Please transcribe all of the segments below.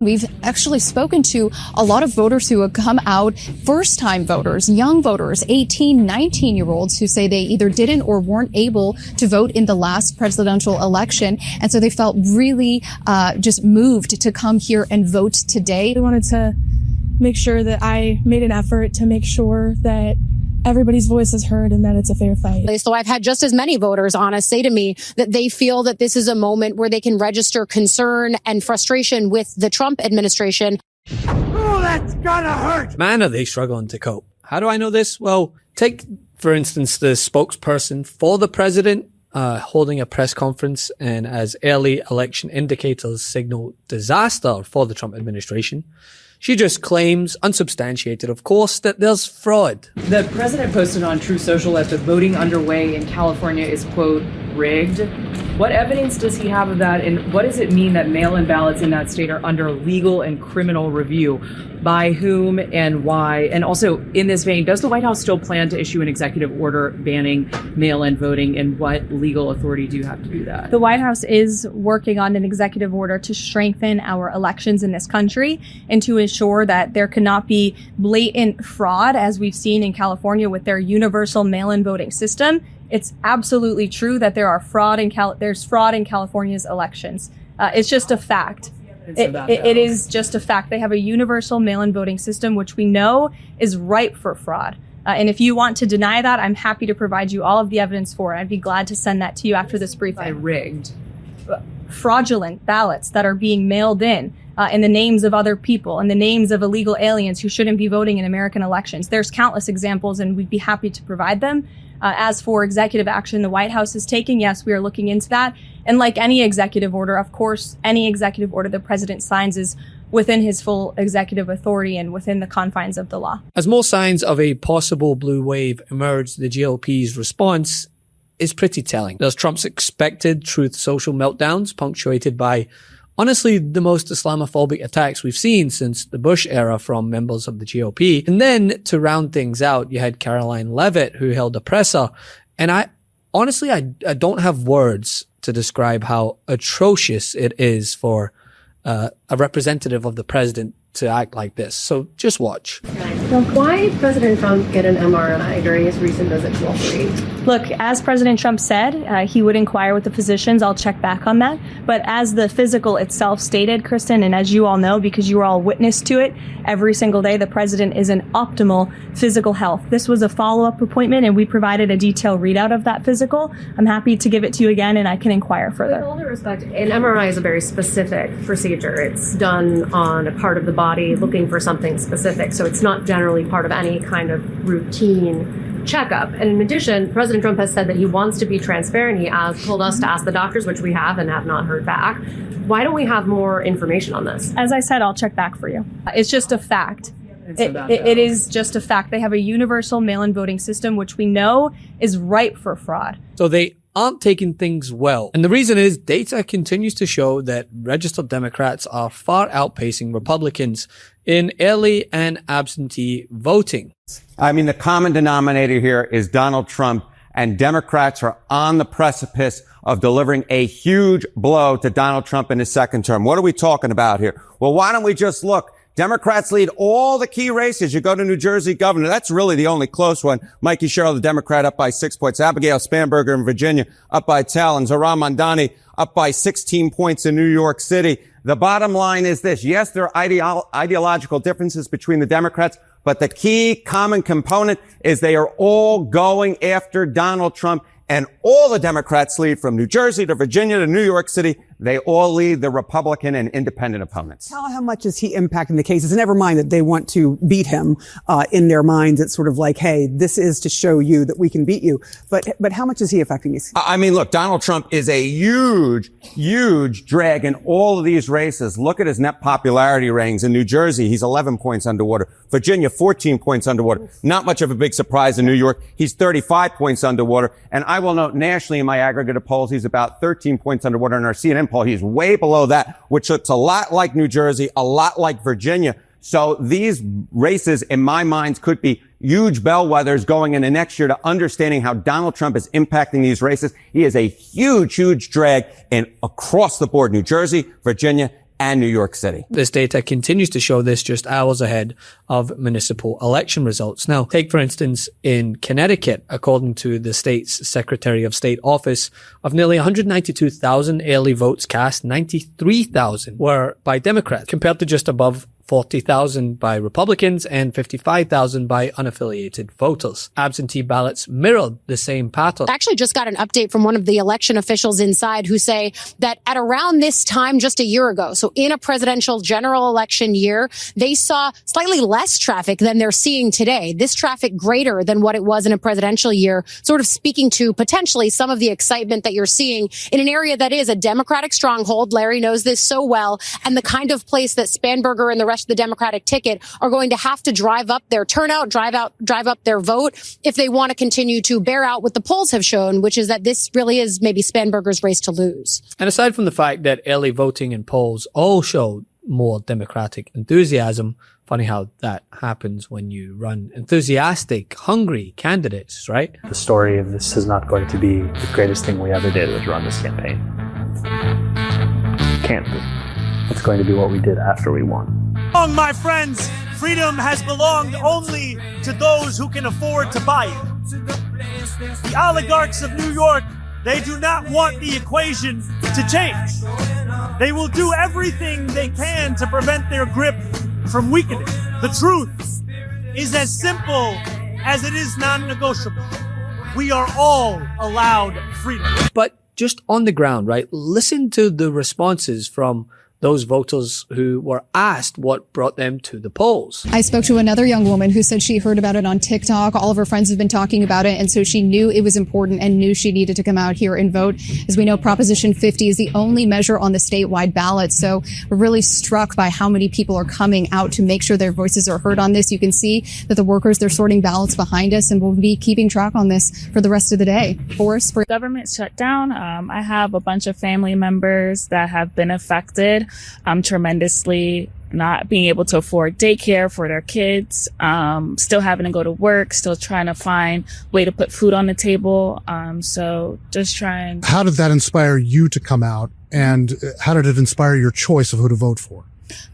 We've actually spoken to a lot of voters who have come out, first-time voters, young voters, 18, 19-year-olds who say they either didn't or weren't able to vote in the last presidential election. And so they felt really just moved to come here and vote today. I wanted to make sure that I made an effort to make sure that everybody's voice is heard and that it's a fair fight. So I've had just as many voters, Anna, say to me that they feel that this is a moment where they can register concern and frustration with the Trump administration. Oh, that's gonna hurt! Man, are they struggling to cope. How do I know this? Well, take, for instance, the spokesperson for the president holding a press conference, and as early election indicators signal disaster for the Trump administration, she just claims, unsubstantiated of course, that there's fraud. The president posted on Truth Social that the voting underway in California is, quote, rigged. What evidence does he have of that, and what does it mean that mail-in ballots in that state are under legal and criminal review? By whom and why? And also, in this vein, does the White House still plan to issue an executive order banning mail-in voting, and what legal authority do you have to do that? The White House is working on an executive order to strengthen our elections in this country and to ensure that there cannot be blatant fraud, as we've seen in California with their universal mail-in voting system. It's absolutely true that there's fraud in California's elections. It's just a fact. It is just a fact. They have a universal mail-in voting system, which we know is ripe for fraud. And if you want to deny that, I'm happy to provide you all of the evidence for it. I'd be glad to send that to you after this briefing. Rigged. Fraudulent ballots that are being mailed in the names of other people, in the names of illegal aliens who shouldn't be voting in American elections. There's countless examples, and we'd be happy to provide them. As for executive action the White House is taking, yes, we are looking into that. And like any executive order, of course, any executive order the president signs is within his full executive authority and within the confines of the law. As more signs of a possible blue wave emerge, the GOP's response is pretty telling. There's Trump's expected Truth Social meltdowns, punctuated by, honestly, the most Islamophobic attacks we've seen since the Bush era from members of the GOP. And then, to round things out, you had Caroline Leavitt, who held a presser. And I don't have words to describe how atrocious it is for a representative of the president to act like this. So just watch. Why did President Trump get an MRI during his recent visit to Wall Street? Look, as President Trump said, he would inquire with the physicians. I'll check back on that. But as the physical itself stated, Kristen, and as you all know, because you were all witness to it, every single day the president is in optimal physical health. This was a follow-up appointment, and we provided a detailed readout of that physical. I'm happy to give it to you again, and I can inquire further. With all due respect, an MRI is a very specific procedure. It's done on a part of the body looking for something specific, so it's not generally part of any kind of routine checkup. And in addition, President Trump has said that he wants to be transparent. He told us to ask the doctors, which we have and have not heard back. Why don't we have more information on this? As I said, I'll check back for you. It's just a fact. It is just a fact. They have a universal mail-in voting system, which we know is ripe for fraud. So they aren't taking things well. And the reason is data continues to show that registered Democrats are far outpacing Republicans in early and absentee voting. I mean, the common denominator here is Donald Trump, and Democrats are on the precipice of delivering a huge blow to Donald Trump in his second term. What are we talking about here? Well, why don't we just look? Democrats lead all the key races. You go to New Jersey governor. That's really the only close one. Mikey Sherrill, the Democrat, up by 6 points. Abigail Spanberger in Virginia, up by 10. And Zohran Mamdani, up by 16 points in New York City. The bottom line is this. Yes, there are ideological differences between the Democrats, but the key common component is they are all going after Donald Trump. And all the Democrats lead from New Jersey to Virginia to New York City. They all lead the Republican and independent opponents. How much is he impacting the cases? And never mind that they want to beat him in their minds. It's sort of like, hey, this is to show you that we can beat you. But how much is he affecting these? I mean, look, Donald Trump is a huge drag in all of these races. Look at his net popularity ratings. In New Jersey, he's 11 points underwater. Virginia, 14 points underwater. Not much of a big surprise in New York. He's 35 points underwater. And I will note nationally in my aggregate of polls, he's about 13 points underwater. In our CNN poll, he's way below that, which looks a lot like New Jersey, a lot like Virginia. So these races, in my mind, could be huge bellwethers going into next year to understanding how Donald Trump is impacting these races. He is a huge drag in across the board, New Jersey, Virginia, and New York City. This data continues to show this just hours ahead of municipal election results. Now, take for instance in Connecticut, according to the state's Secretary of State office, of nearly 192,000 early votes cast, 93,000 were by Democrats, compared to just above 40,000 by Republicans and 55,000 by unaffiliated voters. Absentee ballots mirrored the same pattern. I actually just got an update from one of the election officials inside who say that at around this time just a year ago, so in a presidential general election year, they saw slightly less traffic than they're seeing today. This traffic greater than what it was in a presidential year, sort of speaking to potentially some of the excitement that you're seeing in an area that is a Democratic stronghold. Larry knows this so well, and the kind of place that Spanberger and the rest of the Democratic ticket are going to have to drive up their turnout, drive up their vote if they want to continue to bear out what the polls have shown, which is that this really is maybe Spanberger's race to lose. And aside from the fact that early voting and polls all showed more Democratic enthusiasm, funny how that happens when you run enthusiastic, hungry candidates, right? The story of this is not going to be the greatest thing we ever did was run this campaign. Can't be. It's going to be what we did after we won. My friends, freedom has belonged only to those who can afford to buy it. The oligarchs of New York, they do not want the equation to change. They will do everything they can to prevent their grip from weakening. The truth is as simple as it is non-negotiable. We are all allowed freedom. But just on the ground, right? Listen to the responses from those voters who were asked what brought them to the polls. I spoke to another young woman who said she heard about it on TikTok. All of her friends have been talking about it, and so she knew it was important and knew she needed to come out here and vote. As we know, Proposition 50 is the only measure on the statewide ballot, so we're really struck by how many people are coming out to make sure their voices are heard on this. You can see that the workers, they're sorting ballots behind us, and we'll be keeping track on this for the rest of the day. Government shut down. I have a bunch of family members that have been affected tremendously, not being able to afford daycare for their kids, still having to go to work, still trying to find a way to put food on the table. So just trying. How did that inspire you to come out, and how did it inspire your choice of who to vote for?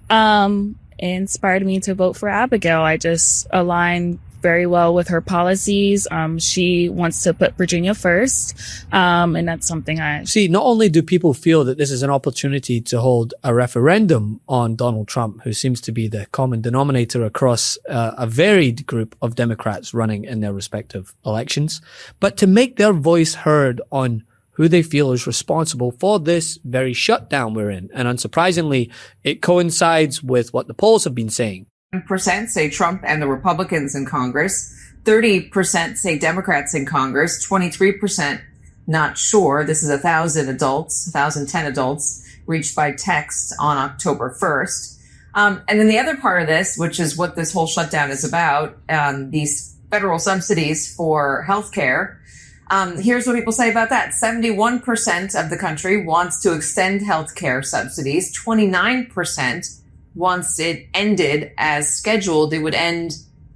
It inspired me to vote for Abigail. I just aligned very well with her policies. She wants to put Virginia first. And that's something I see. Not only do people feel that this is an opportunity to hold a referendum on Donald Trump, who seems to be the common denominator across a varied group of Democrats running in their respective elections, but to make their voice heard on who they feel is responsible for this very shutdown we're in. And unsurprisingly, it coincides with what the polls have been saying. 10% say Trump and the Republicans in Congress. 30% say Democrats in Congress. 23% not sure. This is 1,010 adults reached by text on October 1st. And then the other part of this, which is what this whole shutdown is about, these federal subsidies for healthcare. Here's what people say about that. 71% of the country wants to extend healthcare subsidies. 29% once it ended as scheduled. It would end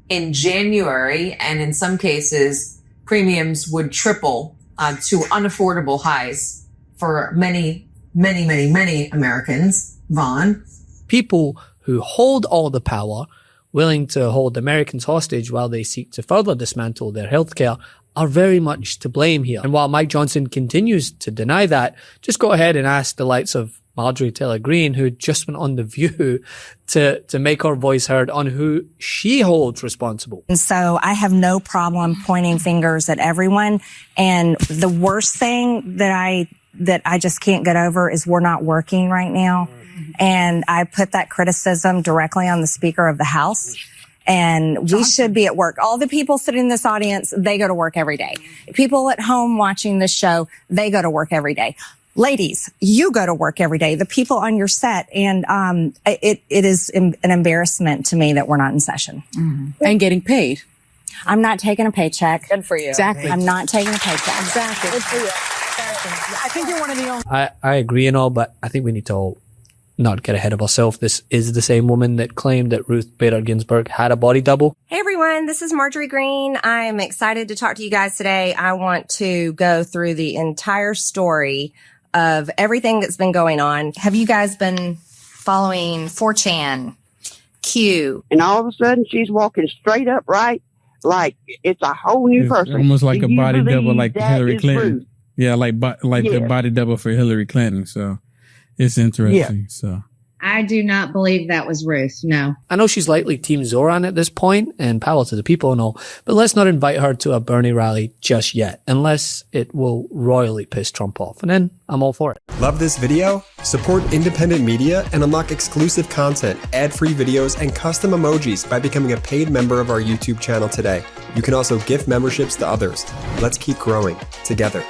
in January, and in some cases, premiums would triple to unaffordable highs for many, many, many, many Americans. Vaughn? People who hold all the power, willing to hold Americans hostage while they seek to further dismantle their healthcare, are very much to blame here. And while Mike Johnson continues to deny that, just go ahead and ask the likes of Marjorie Taylor Greene, who just went on The View to make her voice heard on who she holds responsible. And so I have no problem pointing fingers at everyone. And the worst thing that I just can't get over is we're not working right now. And I put that criticism directly on the Speaker of the House. And we should be at work. All the people sitting in this audience, they go to work every day. People at home watching this show, they go to work every day. Ladies, you go to work every day, the people on your set. And it is an embarrassment to me that we're not in session. Mm-hmm. And getting paid. I'm not taking a paycheck. Good for you. Exactly. I'm not taking a paycheck. Exactly. Good for you. I think you're one of the only. I agree and all, but I think we need to all not get ahead of ourselves. This is the same woman that claimed that Ruth Bader Ginsburg had a body double. Hey everyone, this is Marjorie Greene. I'm excited to talk to you guys today. I want to go through the entire story of everything that's been going on. Have you guys been following 4chan, Q. And all of a sudden she's walking straight upright like it's a whole new person. Almost like Do a you body double believe like that Hillary is Clinton. Ruth? Yeah, like the Yes. body double for Hillary Clinton. So it's interesting. So I do not believe that was Ruth. No. I know she's likely Team Zoran at this point, and power to the people and all, but let's not invite her to a Bernie rally just yet, unless it will royally piss Trump off, and then I'm all for it. Love this video? Support independent media and unlock exclusive content, ad-free videos, and custom emojis by becoming a paid member of our YouTube channel today. You can also gift memberships to others. Let's keep growing together.